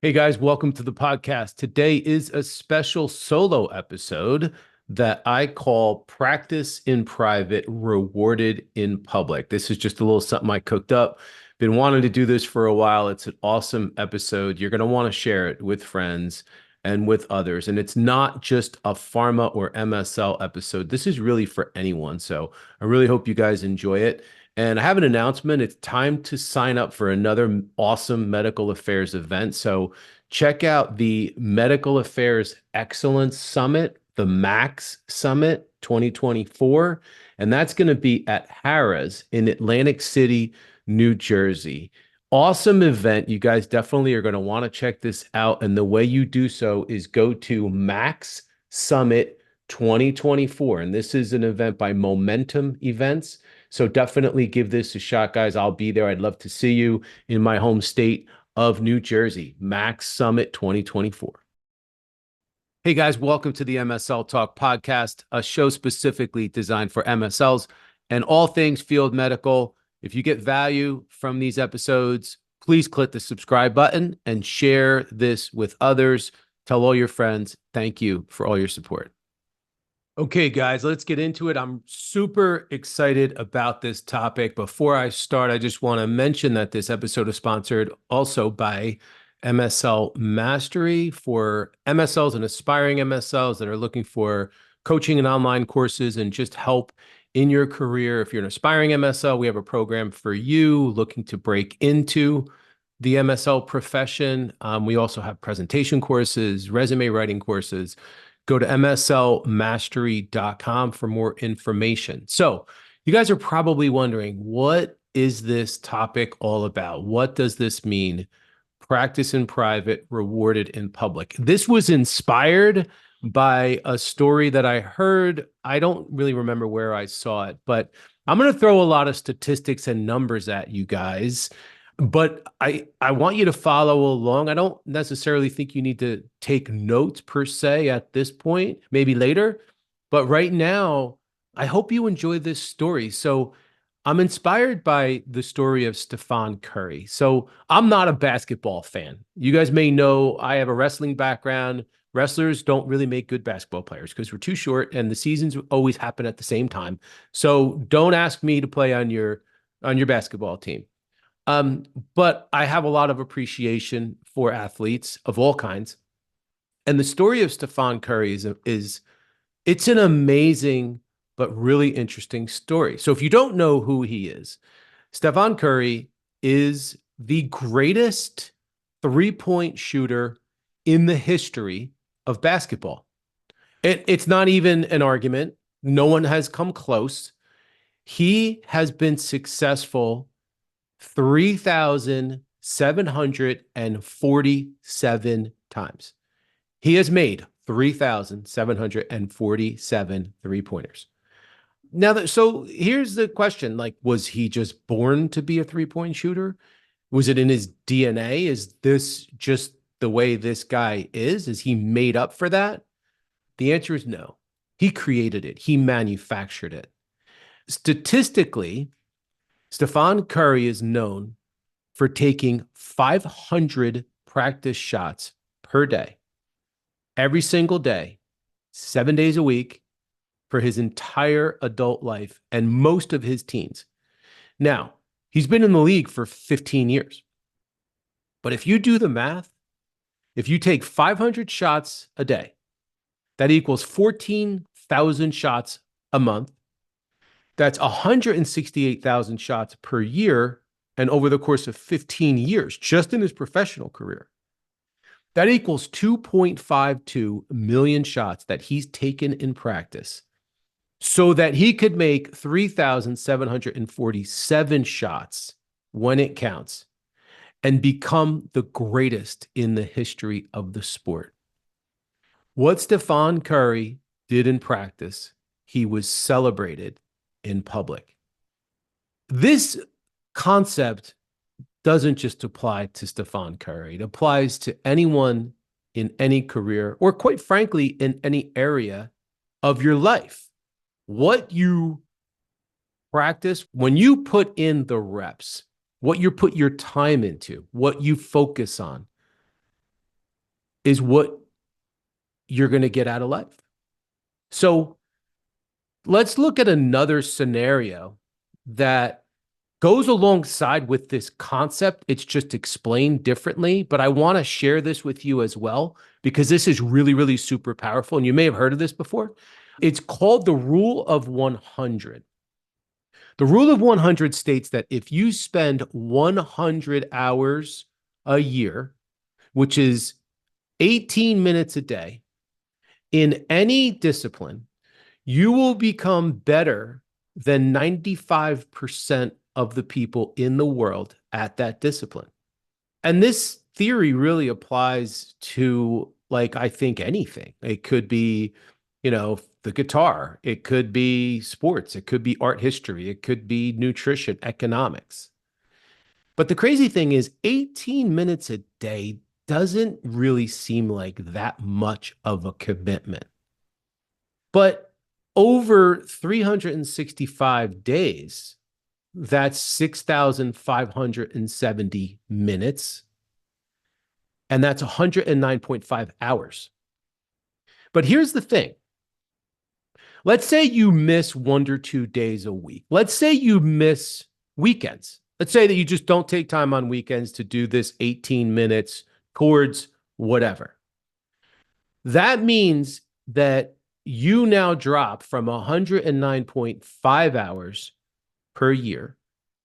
Hey guys, welcome to the podcast. Today is a special solo episode that I call Practice in Private, Rewarded in Public. This is just a little something I cooked up. Been wanting to do this for a while. It's an awesome episode. You're going to want to share it with friends and with others. And it's not just a pharma or MSL episode. This is really for anyone. So I really hope you guys enjoy it. And I have an announcement. It's time to sign up for another awesome medical affairs event. So check out the Medical Affairs Excellence Summit, the MAX Summit 2024. And that's going to be at Harrah's in Atlantic City, New Jersey. Awesome event. You guys definitely are going to want to check this out. And the way you do so is go to MAX Summit 2024. And this is an event by Momentum Events. So definitely give this a shot, guys. I'll be there. I'd love to see you in my home state of New Jersey, Max Summit 2024. Hey guys, welcome to the MSL Talk Podcast, a show specifically designed for MSLs and all things field medical. If you get value from these episodes, please click the subscribe button and share this with others. Tell all your friends. Thank you for all your support. Okay, guys, let's get into it. I'm super excited about this topic. Before I start, I just want to mention that this episode is sponsored also by MSL Mastery for MSLs and aspiring MSLs that are looking for coaching and online courses and just help in your career. If you're an aspiring MSL, we have a program for you looking to break into the MSL profession. We also have presentation courses, resume writing courses. Go to mslmastery.com for more information. So you guys are probably wondering, what is this topic all about? What does this mean? Practice in private, rewarded in public. This was inspired by a story that I heard. I don't really remember where I saw it, but I'm going to throw a lot of statistics and numbers at you guys. But I want you to follow along. I don't necessarily think you need to take notes per se at this point, maybe later. But right now, I hope you enjoy this story. So I'm inspired by the story of Stephen Curry. So I'm not a basketball fan. You guys may know I have a wrestling background. Wrestlers don't really make good basketball players because we're too short and the seasons always happen at the same time. So don't ask me to play on your basketball team. But I have a lot of appreciation for athletes of all kinds. And the story of Stephen Curry is it's an amazing but really interesting story. So if you don't know who he is, Stephen Curry is the greatest three-point shooter in the history of basketball. It's not even an argument. No one has come close. He has been successful 3,747 times. He has made 3,747 three-pointers. Now, so here's the question, like, was he just born to be a three-point shooter? Was it in his DNA? Is this just the way this guy is? Is he made up for that? The answer is no. He created it. He manufactured it. Statistically, Stephen Curry is known for taking 500 practice shots per day, every single day, 7 days a week for his entire adult life and most of his teens. Now, he's been in the league for 15 years. But if you do the math, if you take 500 shots a day, that equals 14,000 shots a month. That's 168,000 shots per year and over the course of 15 years, just in his professional career. That equals 2.52 million shots that he's taken in practice so that he could make 3,747 shots when it counts and become the greatest in the history of the sport. What Stephen Curry did in practice, he was celebrated in public. This concept doesn't just apply to Stephen Curry. It applies to anyone in any career, or quite frankly, in any area of your life. What you practice, when you put in the reps, what you put your time into, what you focus on, is what you're going to get out of life. So let's look at another scenario that goes alongside with this concept. It's just explained differently, but I want to share this with you as well, because this is really, really super powerful. And you may have heard of this before. It's called the Rule of 100. The Rule of 100 states that if you spend 100 hours a year, which is 18 minutes a day, in any discipline, you will become better than 95% of the people in the world at that discipline. And this theory really applies to, like, I think anything. It could be, the guitar. It could be sports. It could be art history. It could be nutrition, economics. But the crazy thing is 18 minutes a day doesn't really seem like that much of a commitment. But over 365 days, that's 6,570 minutes, and that's 109.5 hours. But here's the thing. Let's say you miss 1 or 2 days a week. Let's say you miss weekends. Let's say that you just don't take time on weekends to do this 18 minutes towards whatever. That means that you now drop from 109.5 hours per year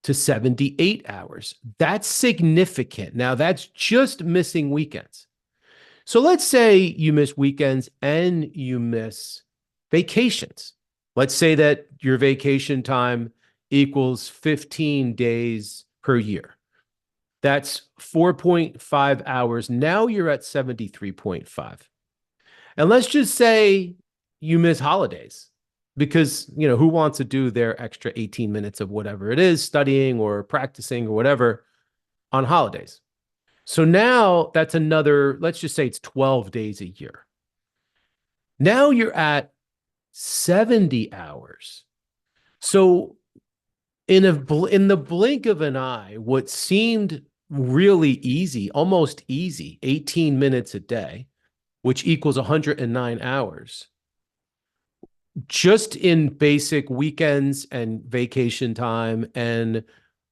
to 78 hours. That's significant. Now, that's just missing weekends. So let's say you miss weekends and you miss vacations. Let's say that your vacation time equals 15 days per year. That's 4.5 hours. Now you're at 73.5. And let's just say you miss holidays, because, who wants to do their extra 18 minutes of whatever it is, studying or practicing or whatever, on holidays? So now that's another, let's just say it's 12 days a year. Now you're at 70 hours. So in the blink of an eye, what seemed really easy, almost easy, 18 minutes a day, which equals 109 hours, just in basic weekends and vacation time and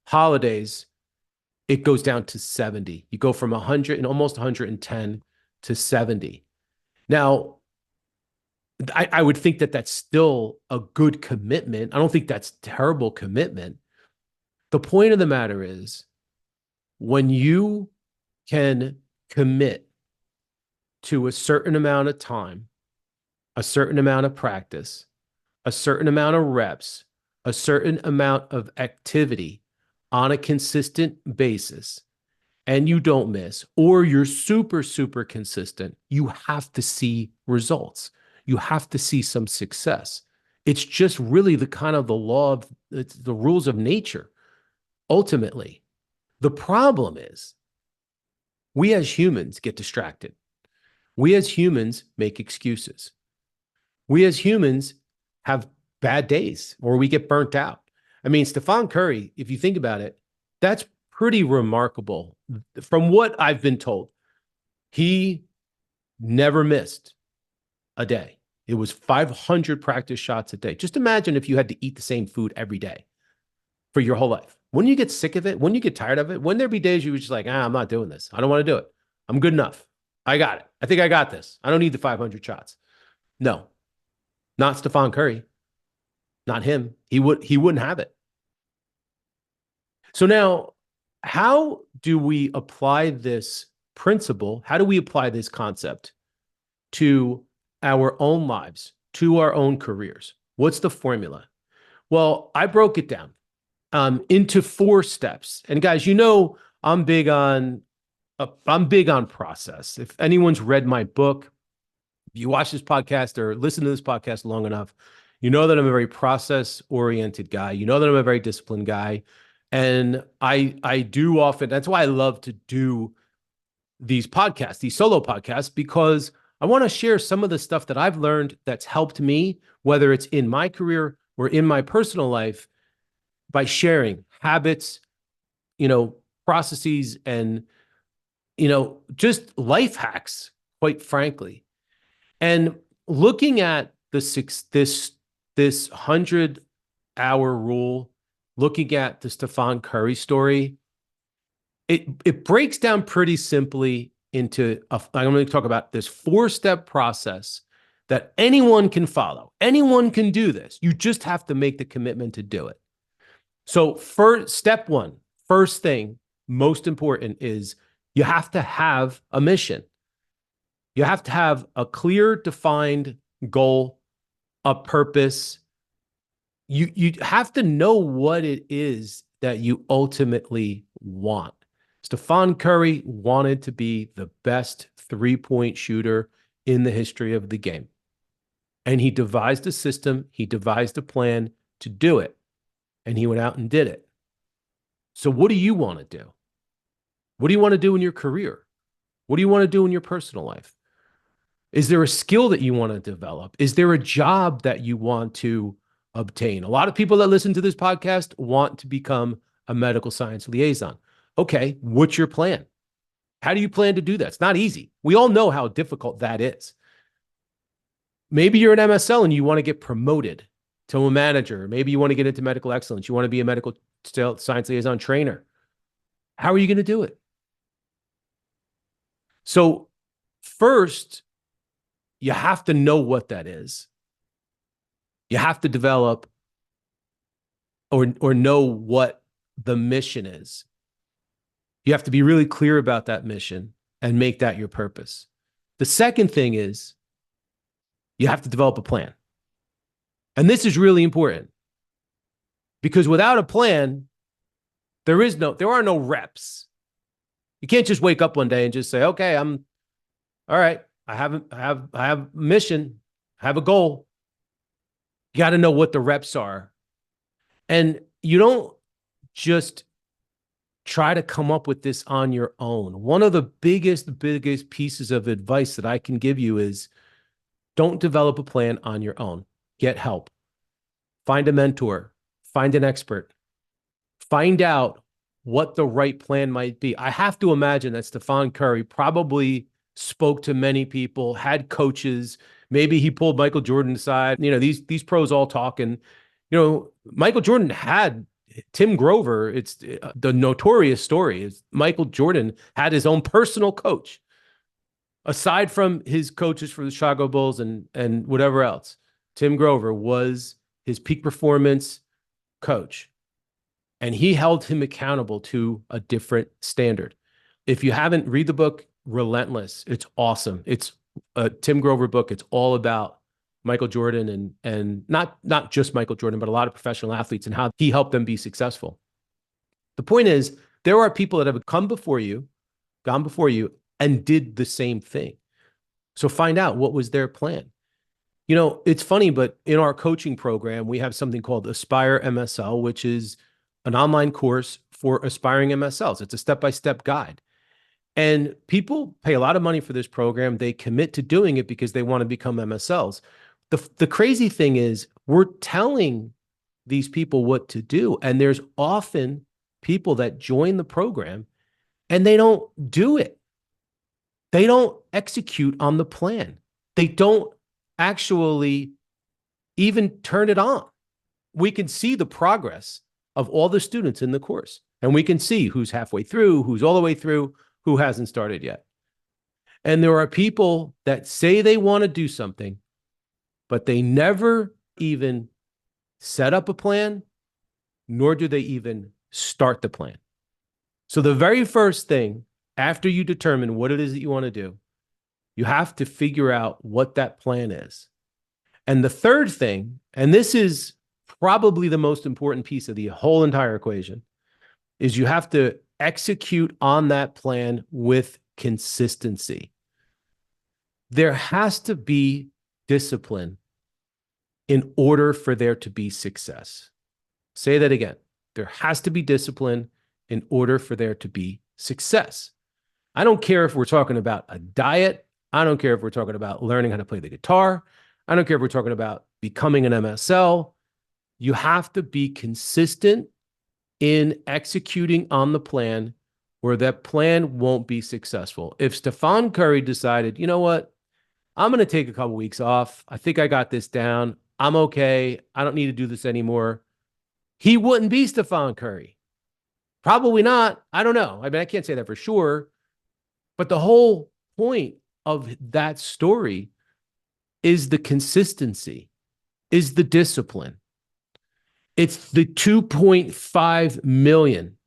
holidays, it goes down to 70. You go from 100 and almost 110 to 70. Now, I would think that that's still a good commitment. I don't think that's terrible commitment. The point of the matter is, when you can commit to a certain amount of time, a certain amount of practice, a certain amount of reps, a certain amount of activity on a consistent basis, and you don't miss, or you're super, super consistent, you have to see results. You have to see some success. It's just really the kind of the law of the rules of nature. Ultimately, the problem is we as humans get distracted. We as humans make excuses. We as humans have bad days, or we get burnt out. I mean, Stephen Curry, if you think about it, that's pretty remarkable. From what I've been told, he never missed a day. It was 500 practice shots a day. Just imagine if you had to eat the same food every day for your whole life. Wouldn't you get sick of it? Wouldn't you get tired of it? Wouldn't there be days you were just like, I'm not doing this. I don't want to do it. I'm good enough. I got it. I think I got this. I don't need the 500 shots. No, not Stephen Curry. Not him. He wouldn't have it. So now, how do we apply this principle? How do we apply this concept to our own lives, to our own careers? What's the formula? Well, I broke it down into 4 steps. And guys, I'm big on process. If anyone's read my book, if you watch this podcast or listen to this podcast long enough, you know that I'm a very process-oriented guy. You know that I'm a very disciplined guy. And I do often, that's why I love to do these podcasts, these solo podcasts, because I want to share some of the stuff that I've learned that's helped me, whether it's in my career or in my personal life, by sharing habits, processes, and, just life hacks, quite frankly. And looking at this 100-hour rule, looking at the Stephen Curry story, it breaks down pretty simply into I'm going to talk about this 4-step process that anyone can follow. Anyone can do this. You just have to make the commitment to do it. So step one, first thing, most important, is you have to have a mission. You have to have a clear, defined goal, a purpose. You have to know what it is that you ultimately want. Stephen Curry wanted to be the best three-point shooter in the history of the game. And he devised a system, he devised a plan to do it. And he went out and did it. So what do you want to do? What do you want to do in your career? What do you want to do in your personal life? Is there a skill that you want to develop? Is there a job that you want to obtain? A lot of people that listen to this podcast want to become a medical science liaison. Okay, what's your plan? How do you plan to do that? It's not easy. We all know how difficult that is. Maybe you're an MSL and you want to get promoted to a manager. Maybe you want to get into medical excellence. You want to be a medical science liaison trainer. How are you going to do it? So first, you have to know what that is. You have to develop or know what the mission is. You have to be really clear about that mission and make that your purpose. The second thing is you have to develop a plan. And this is really important because without a plan, there are no reps. You can't just wake up one day and just say, okay, all right. I have a mission. I have a goal. You got to know what the reps are. And you don't just try to come up with this on your own. One of the biggest pieces of advice that I can give you is don't develop a plan on your own. Get help. Find a mentor. Find an expert. Find out what the right plan might be. I have to imagine that Stephen Curry probably spoke to many people, had coaches. Maybe he pulled Michael Jordan aside. These pros all talk. And, Michael Jordan had Tim Grover. It's the notorious story is Michael Jordan had his own personal coach. Aside from his coaches for the Chicago Bulls and whatever else, Tim Grover was his peak performance coach. And he held him accountable to a different standard. If you haven't read the book, Relentless, it's awesome. It's a Tim Grover book. It's all about Michael Jordan and not just Michael Jordan, but a lot of professional athletes and how he helped them be successful. The point is, there are people that have gone before you, and did the same thing. So find out what was their plan. It's funny, but in our coaching program, we have something called Aspire MSL, which is an online course for aspiring MSLs. It's a step-by-step guide. And people pay a lot of money for this program. They commit to doing it because they want to become MSLs. The crazy thing is we're telling these people what to do. And there's often people that join the program and they don't do it. They don't execute on the plan. They don't actually even turn it on. We can see the progress of all the students in the course. And we can see who's halfway through, who's all the way through, who hasn't started yet. And there are people that say they want to do something, but they never even set up a plan, nor do they even start the plan. So the very first thing, after you determine what it is that you want to do, you have to figure out what that plan is. And the third thing, and this is probably the most important piece of the whole entire equation, is you have to execute on that plan with consistency. There has to be discipline in order for there to be success. Say that again. There has to be discipline in order for there to be success. I don't care if we're talking about a diet. I don't care if we're talking about learning how to play the guitar. I don't care if we're talking about becoming an MSL. You have to be consistent in executing on the plan, or that plan won't be successful. If Stephen Curry decided, you know what, I'm going to take a couple weeks off. I think I got this down. I'm okay. I don't need to do this anymore. He wouldn't be Stephen Curry. Probably not. I don't know. I mean, I can't say that for sure. But the whole point of that story is the consistency, is the discipline. It's the 2.5 million.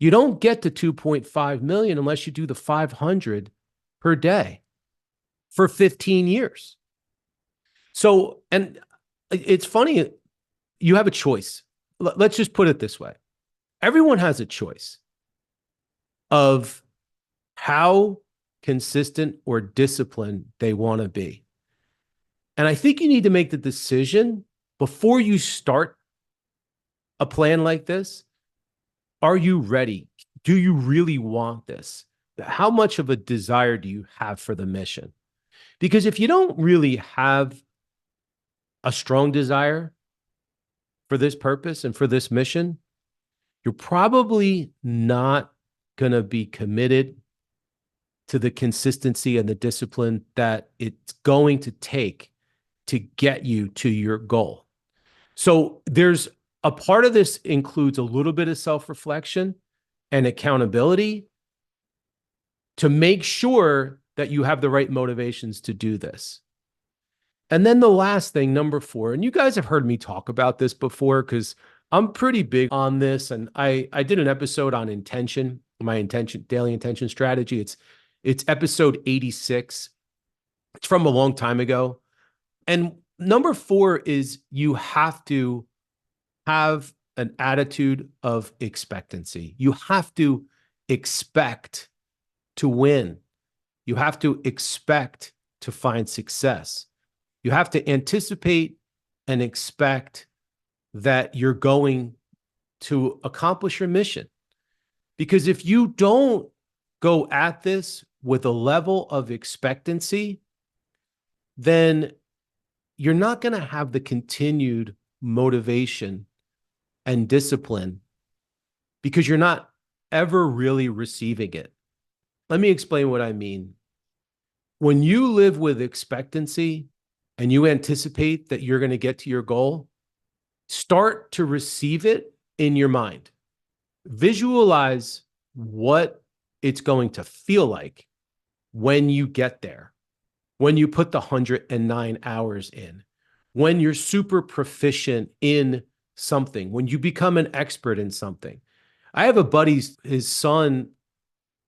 You don't get to 2.5 million unless you do the 500 per day for 15 years. So, and it's funny, you have a choice. Let's just put it this way. Everyone has a choice of how consistent or disciplined they want to be. And I think you need to make the decision before you start a plan like this. Are you ready? Do you really want this? How much of a desire do you have for the mission? Because if you don't really have a strong desire for this purpose and for this mission, you're probably not going to be committed to the consistency and the discipline that it's going to take to get you to your goal. So there's a part of this includes a little bit of self-reflection and accountability to make sure that you have the right motivations to do this. And then the last thing, number 4, and you guys have heard me talk about this before because I'm pretty big on this. And I did an episode on intention, my daily intention strategy. It's episode 86. It's from a long time ago. And number 4 is you have to have an attitude of expectancy. You have to expect to win. You have to expect to find success. You have to anticipate and expect that you're going to accomplish your mission. Because if you don't go at this with a level of expectancy, then you're not going to have the continued motivation and discipline because you're not ever really receiving it. Let me explain what I mean. When you live with expectancy and you anticipate that you're going to get to your goal, start to receive it in your mind. Visualize what it's going to feel like when you get there, when you put the 109 hours in, when you're super proficient in something, when you become an expert in something. I have a buddy, his son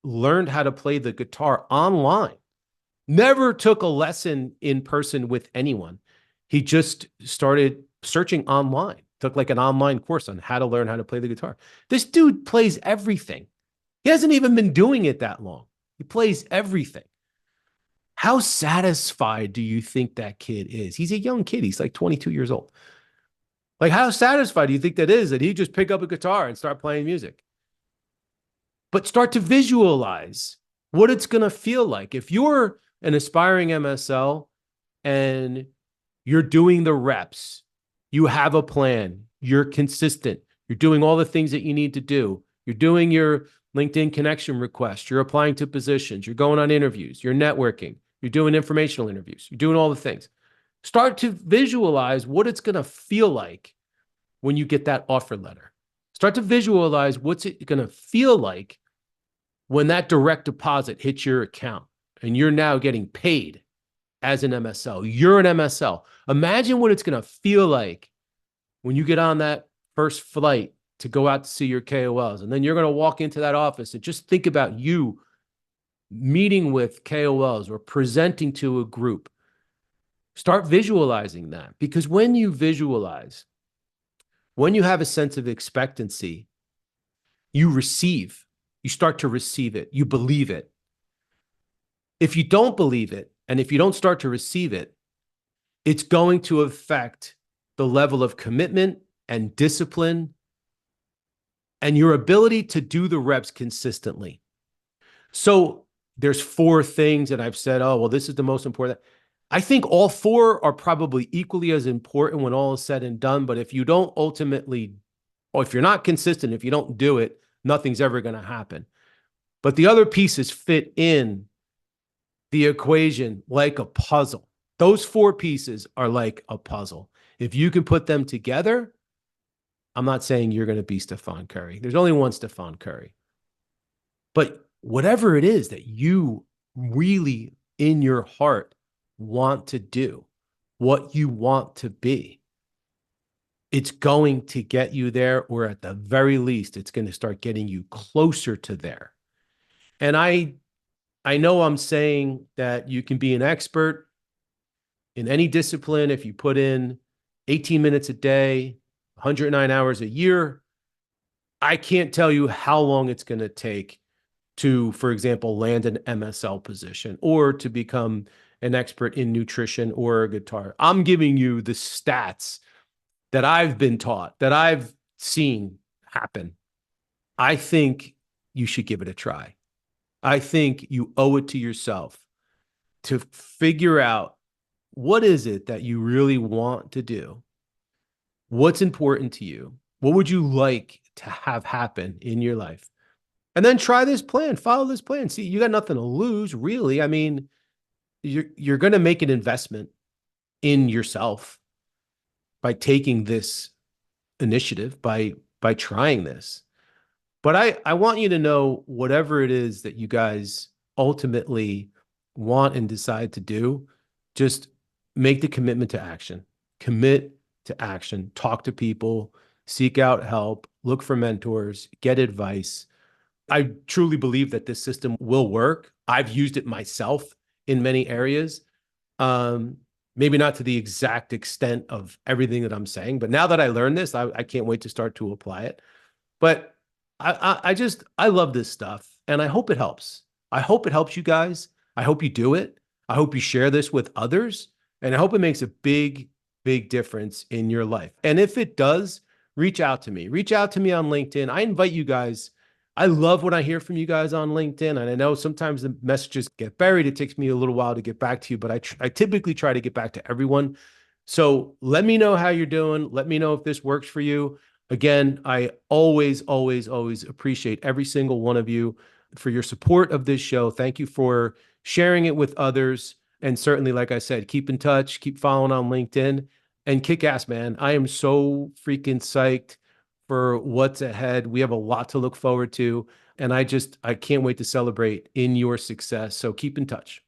learned how to play the guitar online, never took a lesson in person with anyone. He just started searching online, took like an online course on how to learn how to play the guitar. This dude plays everything. He hasn't even been doing it that long. He plays everything. How satisfied do you think that kid is? He's a young kid. He's like 22 years old. Like, how satisfied do you think that is that he just pick up a guitar and start playing music? But start to visualize what it's going to feel like. If you're an aspiring MSL and you're doing the reps, you have a plan, you're consistent, you're doing all the things that you need to do, you're doing your LinkedIn connection requests, you're applying to positions, you're going on interviews, you're networking, you're doing informational interviews, you're doing all the things. Start to visualize what it's going to feel like when you get that offer letter. Start to visualize what's it going to feel like when that direct deposit hits your account and you're now getting paid as an MSL. You're an MSL. Imagine what it's going to feel like when you get on that first flight to go out to see your KOLs. And then you're going to walk into that office and just think about you meeting with KOLs or presenting to a group. Start visualizing that, because when you visualize, when you have a sense of expectancy, you start to receive it, you believe it. If you don't believe it, and if you don't start to receive it, it's going to affect the level of commitment and discipline and your ability to do the reps consistently. So there's 4 things that I've said, oh, well, this is the most important. I think all 4 are probably equally as important when all is said and done. But if you don't ultimately, or if you're not consistent, if you don't do it, nothing's ever going to happen. but the other pieces fit in the equation like a puzzle. Those four pieces are like a puzzle. If you can put them together, I'm not saying you're going to be Stephen Curry. There's only one Stephen Curry. But whatever it is that you really in your heart want to do, what you want to be, it's going to get you there, or at the very least, it's going to start getting you closer to there. And I know I'm saying that you can be an expert in any discipline if you put in 18 minutes a day, 109 hours a year. I can't tell you how long it's going to take to, for example, land an MSL position or to become an expert in nutrition or a guitar. I'm giving you the stats that I've been taught, that I've seen happen. I think you should give it a try. I think you owe it to yourself to figure out what is it that you really want to do? What's important to you? What would you like to have happen in your life? And then try this plan, follow this plan. See, you got nothing to lose, really. I mean, you're going to make an investment in yourself by taking this initiative, by trying this. But I want you to know whatever it is that you guys ultimately want and decide to do, just make the commitment to action. Commit to action. Talk to people, seek out help, look for mentors, get advice. I truly believe that this system will work. I've used it myself in many areas. Maybe not to the exact extent of everything that I'm saying, but now that I learned this, I can't wait to start to apply it. But I love this stuff, and I hope it helps. I hope it helps you guys. I hope you do it. I hope you share this with others, and I hope it makes a big, big difference in your life. And if it does, reach out to me. Reach out to me on LinkedIn. I invite you guys. I love when I hear from you guys on LinkedIn, and I know sometimes the messages get buried. It takes me a little while to get back to you, but I typically try to get back to everyone. So let me know how you're doing. Let me know if this works for you. Again, I always, always, always appreciate every single one of you for your support of this show. Thank you for sharing it with others. And certainly, like I said, keep in touch, keep following on LinkedIn, and kick ass, man. I am so freaking psyched for what's ahead. We have a lot to look forward to. And I can't wait to celebrate in your success. So keep in touch.